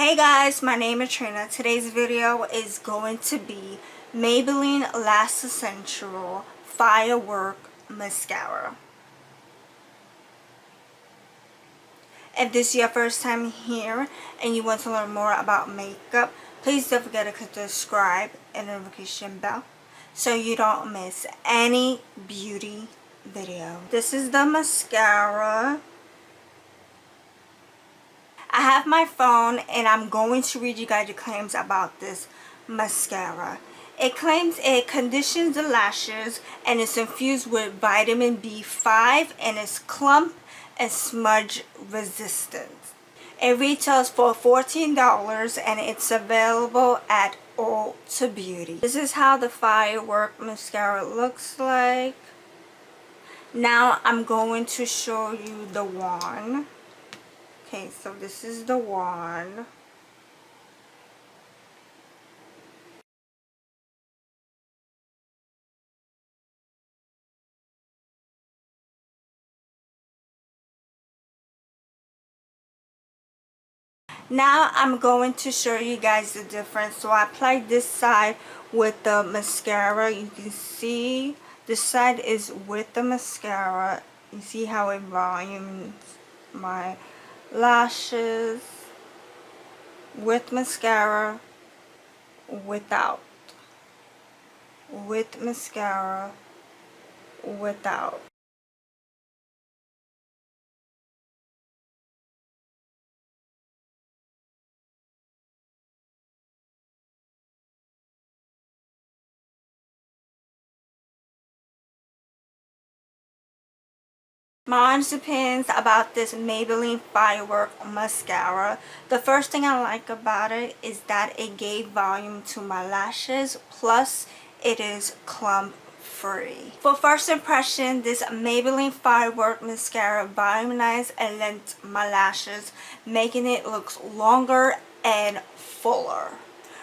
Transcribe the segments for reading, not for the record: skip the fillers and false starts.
Hey guys, my name is Trina. Today's video is going to be Maybelline Lash Sensational Firework Mascara. If this is your first time here and you want to learn more about makeup, please don't forget to click the subscribe and notification bell so you don't miss any beauty video. This is the mascara. I have my phone and I'm going to read you guys the claims about this mascara. It claims it conditions the lashes and is infused with vitamin B5 and is clump and smudge resistant. It retails for $14 and it's available at Ulta Beauty. This is how the Firework mascara looks like. Now I'm going to show you the wand. Okay, so this is the wand. Now I'm going to show you guys the difference. So I applied this side with the mascara. You can see this side is with the mascara. You see how it volumes my lashes with mascara, without, with mascara, without. My honest opinions about this Maybelline Firework Mascara. The first thing I like about it is that it gave volume to my lashes, plus it is clump free. For first impression, this Maybelline Firework Mascara volumized and lengthened my lashes, making it look longer and fuller.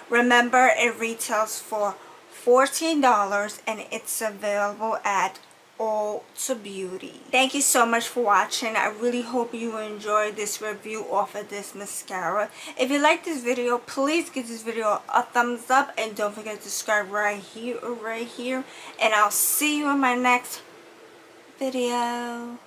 Remember, it retails for $14 and it's available at Ulta Beauty. Thank you so much for watching. I really hope you enjoyed this review off of this mascara. If you like this video, please give this video a thumbs up and don't forget to subscribe right here or right here. And I'll see you in my next video.